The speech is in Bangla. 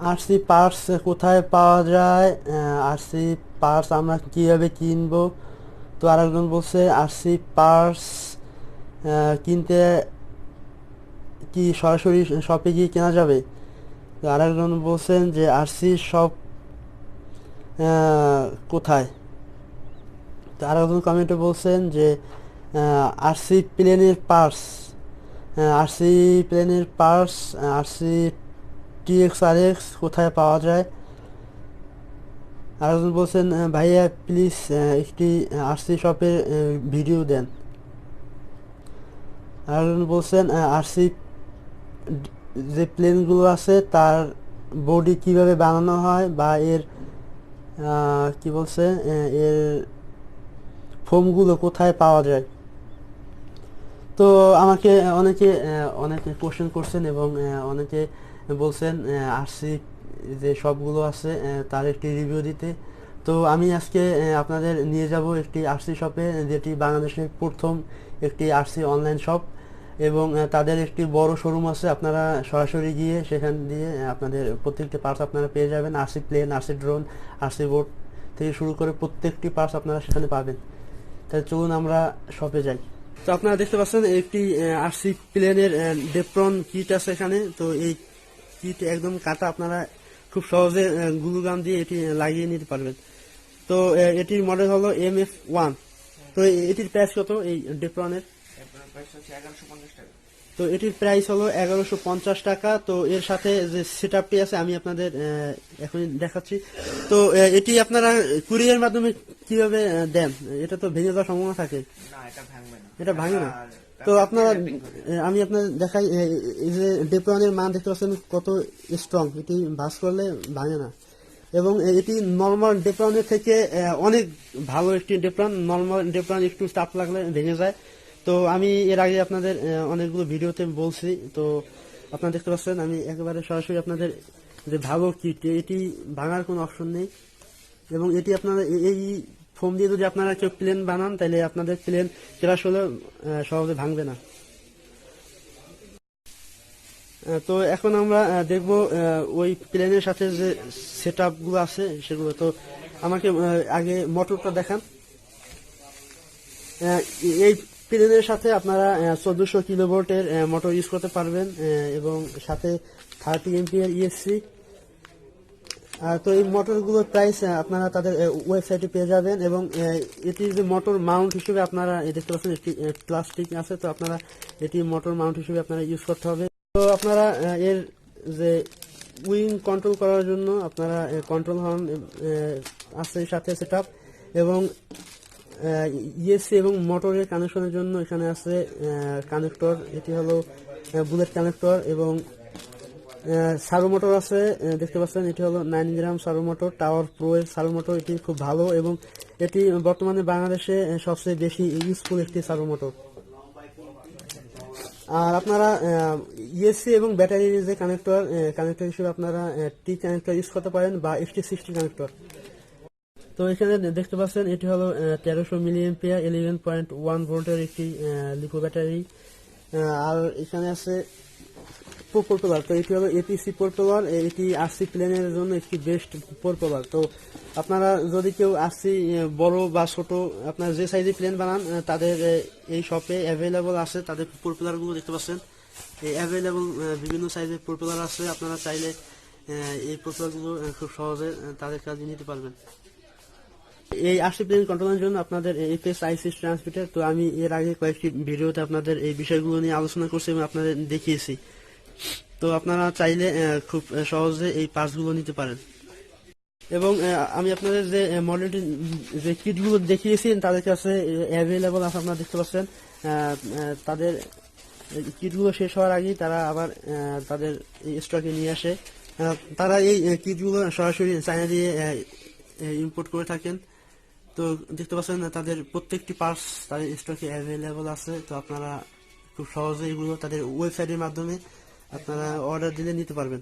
আরসি পার্টস কোথায় পাওয়া যায়, আরসি পার্টস আমরা কীভাবে কিনবো। তো আরেকজন বলছে আরসি পার্টস কিনতে কি সরাসরি শপে গিয়ে কেনা যাবে। তো আরেকজন বলছেন যে আরসি শপ কোথায়। তো আরেকজন কমেন্টে বলছেন যে আরসি প্লেনের পার্টস, আরসি প্লেনের পার্টস, আরসি TX-RX কোথায় পাওয়া যায়। আরেকজন বলছেন ভাইয়া প্লিজ একটি আরসি শপের ভিডিও দেন। আরেকজন বলছেন আরসি যে প্লেনগুলো আছে তার বডি কিভাবে বানানো হয় বা এর কি বলছে এর ফোমগুলো কোথায় পাওয়া যায়। তো আমাকে অনেকে কোশ্চেন করছেন এবং অনেকে বলছেন আরসি যে সবগুলো আছে তার একটি রিভিউ দিতে। তো আমি আজকে আপনাদের নিয়ে যাব একটি আরসি শপে, যেটি বাংলাদেশের প্রথম একটি আরসি অনলাইন শপ এবং তাদের একটি বড় শোরুম আছে। আপনারা সরাসরি গিয়ে সেখান দিয়ে আপনাদের প্রত্যেকটি পার্টস আপনারা পেয়ে যাবেন। RC plane, RC drone, RC board থেকে শুরু করে প্রত্যেকটি পার্টস আপনারা সেখানে পাবেন। তাই চলুন আমরা শপে যাই। তো আপনারা দেখতে পাচ্ছেন একটি আরসি প্লেনের ডেপ্রন কিট আছে এখানে। তো এই কিট একদম কাটা, আপনারা খুব সহজে গ্লু গান দিয়ে এটি লাগিয়ে নিতে পারবেন। তো এটির মডেল হলো MF1। তো এটির প্রাইস কত এই ডেপ্রনের? তো এটির প্রাইস হলো 1150 টাকা। তো এর সাথে যে সেটআপটি আছে আমি আপনাদের এখন দেখাচ্ছি। তো এটি আপনারা কুরিয়ার মাধ্যমে কিভাবে দেন? এটা তো ভেঙে যাওয়ার সম্ভাবনা থাকে। এটা ভাঙে না। তো আপনারা আমি আপনাদের দেখাই, এই যে ডেপ্রনের মান দেখতে পাচ্ছেন কত স্ট্রং, এটি ভাঁজ করলে ভাঙে না এবং এটি নর্মাল ডেপ্রনের থেকে অনেক ভালো একটি ডেপ্রন। নর্মাল ডেপ্রন একটু চাপ লাগলে ভেঙে যায়। তো আমি এর আগে আপনাদের অনেকগুলো ভিডিওতে বলছি। তো আপনারা দেখতে পাচ্ছেন আমি একেবারে সরাসরি আপনাদের যে ভালো কিট, এটি ভাঙার কোনো অপশন নেই এবং এটি আপনারা এই ফোম দিয়ে যদি আপনারা কেউ প্লেন বানান তাহলে আপনাদের প্লেন ক্রাশ হলে সহজে ভাঙবে না। তো এখন আমরা দেখব ওই প্লেনের সাথে যে সেটআপগুলো আছে সেগুলো। তো আমাকে আগে মোটরটা দেখান। এই প্লেনের সাথে আপনারা 1400 কিলোভোল্টের মোটর ইউজ করতে পারবেন এবং সাথে 30 এমপিয়ার ESC। তো এই মোটরগুলোর প্রাইস আপনারা তাদের ওয়েবসাইটে পেয়ে যাবেন এবং এটির যে মোটর মাউন্ট হিসেবে আপনারা দেখতে পাচ্ছেন একটি প্লাস্টিক আছে। তো আপনারা এটি মোটর মাউন্ট হিসেবে আপনারা ইউজ করতে হবে। তো আপনারা এর যে উইং কন্ট্রোল করার জন্য আপনারা কন্ট্রোল হর্ন আছে সাথে সেটআপ এবং ESC এবং মোটরের কানেকশনের জন্য এখানে আছে কানেক্টর। এটি হলো বুলেট কানেক্টর এবং সার্ভো মোটর আছে দেখতে পাচ্ছেন। এটি হলো 9 গ্রাম সার্ভো মোটর, টাওয়ার প্রো এর সার্ভো মোটর। এটি খুব ভালো এবং এটি বর্তমানে বাংলাদেশে সবচেয়ে বেশি ইউজফুল একটি সার্ভো মোটর। আর আপনারা ESC এবং ব্যাটারির যে কানেক্টর হিসেবে আপনারা টি কানেক্টর ইউজ করতে পারেন বা ST60 কানেক্টর। তো এখানে দেখতে পাচ্ছেন এটি হলো 1300 মিলিঅ্যাম্পিয়ার 11.1 ভোল্টের একটি লিপো ব্যাটারি। আর এখানে আছে প্রোপেলার। তো এটি হলো APC প্রোপেলার। এটি আরসি প্লেনের জন্য একটি বেস্ট প্রোপেলার। তো আপনারা যদি কেউ আরসি বড় বা ছোট আপনারা যে সাইজে প্লেন বানান তাদের এই শপে অ্যাভেলেবল আছে। তাদের প্রোপেলারগুলো দেখতে পাচ্ছেন এই অ্যাভেলেবল বিভিন্ন সাইজের প্রোপেলার আছে। আপনারা চাইলে এই প্রোপেলারগুলো খুব সহজে তাদের কাজে নিতে পারবেন। এই আরসি প্লেন কন্ট্রোলের জন্য আপনাদের APS IC ট্রান্সমিটার। তো আমি এর আগে কয়েকটি ভিডিওতে আপনাদের এই বিষয়গুলো নিয়ে আলোচনা করছি এবং আপনাদের দেখিয়েছি। তো আপনারা চাইলে খুব সহজে এই পার্টসগুলো নিতে পারেন এবং আমি আপনাদের যে মডেলটি যে কিটগুলো দেখিয়েছি তাদের কাছে অ্যাভেলেবল আছে। আপনারা দেখতে পাচ্ছেন তাদের কিটগুলো শেষ হওয়ার আগেই তারা আবার তাদের স্টকে নিয়ে আসে। তারা এই কিটগুলো সরাসরি চায়না দিয়ে ইম্পোর্ট করে থাকেন। তো দেখতে পাচ্ছেন তাদের প্রত্যেকটি পার্টস তাদের স্টকে অ্যাভেলেবল আছে। তো আপনারা খুব সহজে এগুলো তাদের ওয়েবসাইটের মাধ্যমে আপনারা অর্ডার দিলে নিতে পারবেন।